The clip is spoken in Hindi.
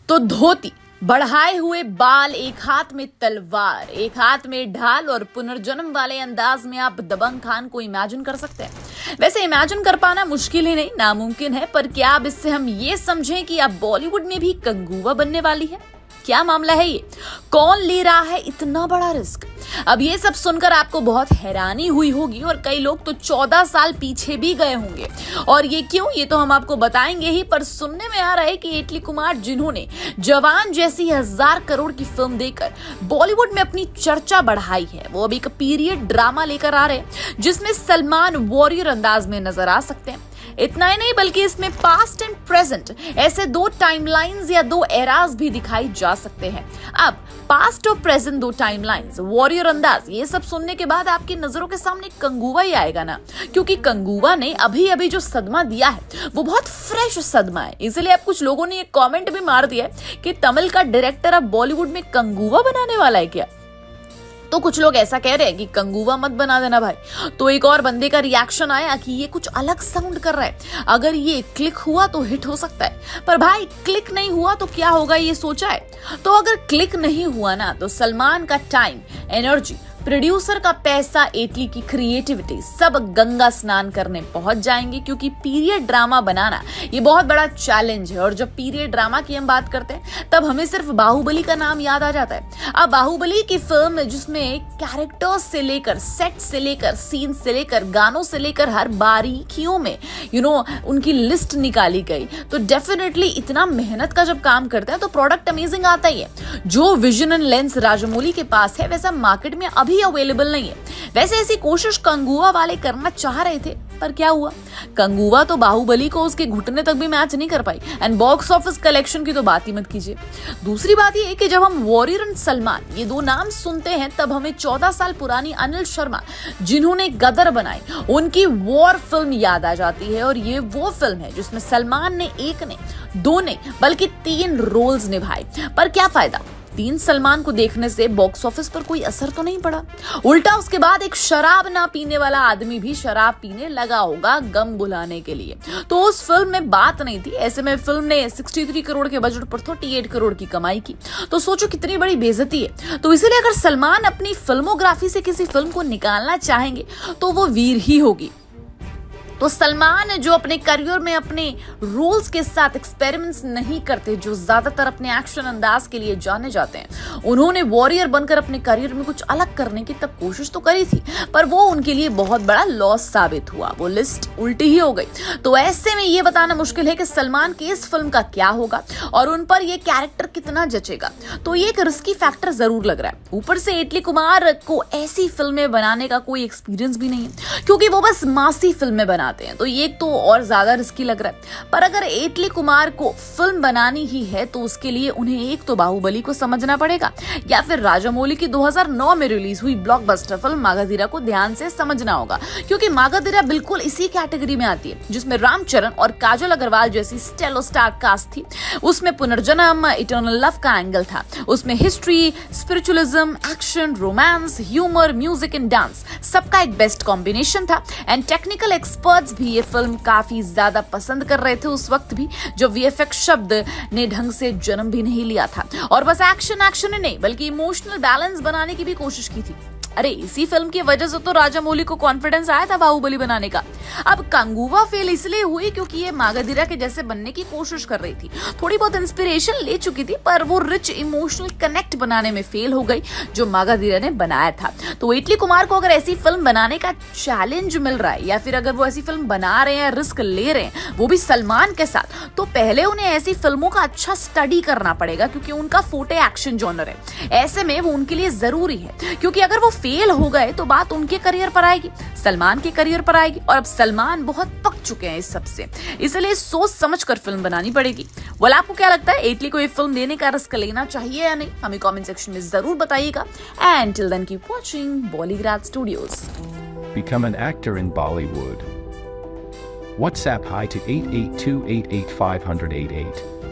तो धोती, बढ़ाए हुए बाल, एक हाथ में तलवार, एक हाथ में ढाल और पुनर्जन्म वाले अंदाज में आप दबंग खान को इमेजिन कर सकते हैं। वैसे इमेजिन कर पाना मुश्किल ही नहीं, नामुमकिन है, पर क्या अब इससे हम ये समझें कि अब बॉलीवुड में भी कंगूवा बनने वाली है? क्या मामला है ये? कौन ले रहा है इतना बड़ा रिस्क? अब ये सब सुनकर आपको बहुत हैरानी हुई होगी और कई लोग तो 14 साल पीछे भी गए होंगे। और ये क्यों, ये तो हम आपको बताएंगे ही, पर सुनने में आ रहा है कि इटली कुमार, जिन्होंने जवान जैसी 1000 करोड़ की फिल्म देकर बॉलीवुड में अपनी चर्चा बढ़ाई है, वो अभी एक पीरियड ड्रामा लेकर आ रहे हैं जिसमें सलमान वॉरियर अंदाज में नजर आ सकते हैं। इतना ही नहीं, बल्कि इसमें पास्ट एंड प्रेजेंट ऐसे दो टाइमलाइंस या दो एराज भी दिखाई जा सकते हैं। अब पास्ट और प्रेजेंट दो टाइमलाइंस, वॉरियर अंदाज, ये सब सुनने के बाद आपकी नजरों के सामने कंगूवा ही आएगा ना, क्योंकि कंगूवा ने अभी अभी जो सदमा दिया है वो बहुत फ्रेश सदमा है। इसलिए अब कुछ लोगों ने एक कॉमेंट भी मार दिया है कि तमिल का डायरेक्टर अब बॉलीवुड में कंगूवा बनाने वाला है क्या? तो कुछ लोग ऐसा कह रहे हैं कि कंगूवा मत बना देना भाई। तो एक और बंदे का रिएक्शन आया कि ये कुछ अलग साउंड कर रहा है, अगर ये क्लिक हुआ तो हिट हो सकता है। पर भाई क्लिक नहीं हुआ तो क्या होगा, ये सोचा है? तो अगर क्लिक नहीं हुआ ना, तो सलमान का टाइम, एनर्जी, प्रोड्यूसर का पैसा, इटली की क्रिएटिविटी सब गंगा स्नान करने पहुंच जाएंगे, क्योंकि पीरियड ड्रामा बनाना ये बहुत बड़ा चैलेंज है। और जब पीरियड ड्रामा की हम बात करते हैं तब हमें सिर्फ बाहुबली का नाम याद आ जाता है। अब बाहुबली की फिल्म जिसमें कैरेक्टर्स से लेकर, सेट से लेकर, सीन से लेकर, गानों से लेकर हर बारीकियों में उनकी लिस्ट निकाली गई, तो डेफिनेटली इतना मेहनत का जब काम करते हैं तो प्रोडक्ट अमेजिंग आता ही है। जो विजन एंड लेंस राजमौली के पास है वैसा मार्केट में अभी अवेलेबल नहीं है। वैसे ऐसी कोशिश कंगुआ वाले करना चाह रहे थे, पर क्या हुआ? कंगुआ तो बाहुबली को उसके घुटने तक भी मैच नहीं कर पाई, एंड बॉक्स ऑफिस कलेक्शन की तो बात ही मत कीजिए। दूसरी बात ये है कि जब हम वॉरियर एंड सलमान ये दो नाम सुनते हैं तब हमें 14 साल पुरानी अनिल शर्मा, जिन्होंने गदर बनाई, उनकी वॉर फिल्म याद आ जाती है। और ये वो फिल्म है जिसमें सलमान ने एक ने, दो ने, बल्कि 3 रोल्स निभाए। पर क्या फायदा, 3 सलमान को देखने से बॉक्स ऑफिस पर कोई असर तो नहीं पड़ा। उल्टा उसके बाद एक शराब ना पीने वाला आदमी भी शराब पीने लगा होगा गम भुलाने के लिए। तो उस फिल्म में बात नहीं थी। ऐसे में फिल्म ने 63 करोड़ के बजट पर 38 करोड़ की कमाई की, तो सोचो कितनी बड़ी बेइज्जती है। तो इसलिए अगर सलमान अपनी फिल्मोग्राफी से किसी फिल्म को निकालना चाहेंगे तो वो वीर ही होगी। तो सलमान जो अपने करियर में अपने रोल्स के साथ एक्सपेरिमेंट्स नहीं करते, जो ज्यादातर अपने एक्शन अंदाज के लिए जाने जाते हैं, उन्होंने वॉरियर बनकर अपने करियर में कुछ अलग करने की तब कोशिश तो करी थी, पर वो उनके लिए बहुत बड़ा लॉस साबित हुआ। वो लिस्ट उल्टी ही हो गई। तो ऐसे में ये बताना मुश्किल है कि सलमान की इस फिल्म का क्या होगा और उन पर ये कैरेक्टर कितना जचेगा। तो ये एक रिस्की फैक्टर जरूर लग रहा है। ऊपर से इटली कुमार को ऐसी फिल्में बनाने का कोई एक्सपीरियंस भी नहीं है, क्योंकि वो बस मासी फिल्में बनाते हैं, तो ये तो और ज्यादा रिस्की लग रहा है। पर अगर इटली कुमार को फिल्म बनानी ही है तो उसके लिए उन्हें एक तो बाहुबली को समझना पड़ेगा, या फिर राजामौली की 2009 में रिलीज हुई ब्लॉकबस्टर फिल्म मागाधीरा को ध्यान से समझना होगा, क्योंकि मागाधीरा बिल्कुल इसी कैटेगरी में आती है जिसमें रामचरण और काजल अग्रवाल जैसी स्टेलो स्टार कास्ट थी। उसमें पुनर्जन्म, इटर्नल लव का एंगल था, उसमें history, spiritualism, action, romance, humour, music and dance सबका एक बेस्ट कॉम्बिनेशन था। एंड टेक्निकल एक्सपर्ट्स भी ये फिल्म काफी ज्यादा पसंद कर रहे थे उस वक्त भी, जो वीएफएक्स शब्द ने ढंग से जन्म भी नहीं लिया था, और बस एक्शन ही नहीं बल्कि इमोशनल बैलेंस बनाने की भी कोशिश की थी। अरे इसी फिल्म की वजह से तो राजामौली को कॉन्फिडेंस आया था बाहुबली बनाने का। अब कंगुवा फेल इसलिए हुई क्योंकि ये मागाधीरा के जैसे बनने की कोशिश कर रही थी, थोड़ी बहुत इंस्पिरेशन ले चुकी थी, पर वो रिच इमोशनल कनेक्ट बनाने में फेल हो गई जो मागाधीरा ने बनाया था। तो इटली कुमार को अगर ऐसी फिल्म बनाने का चैलेंज मिल रहा है, या फिर अगर वो ऐसी फिल्म बना रहे हैं, रिस्क ले रहे हैं, वो भी सलमान के साथ, तो पहले उन्हें ऐसी फिल्मों का अच्छा स्टडी करना पड़ेगा, क्योंकि उनका फोटे एक्शन जॉनर है। ऐसे में वो उनके लिए जरूरी है, क्योंकि अगर वो फेल हो गए तो बात उनके करियर पर आएगी, सलमान के करियर पर आएगी, और अब सलमान बहुत पक चुके हैं इस सबसे, इसलिए सोच समझकर फिल्म बनानी पड़ेगी। वाला आपको क्या लगता है, इटली को ये फिल्म देने का रिस्क लेना चाहिए या नहीं? हमें कमेंट सेक्शन में जरूर बताइएगा। And till then keep watching Bollygrad studios. Become an actor in Bollywood. WhatsApp hi to 882885088.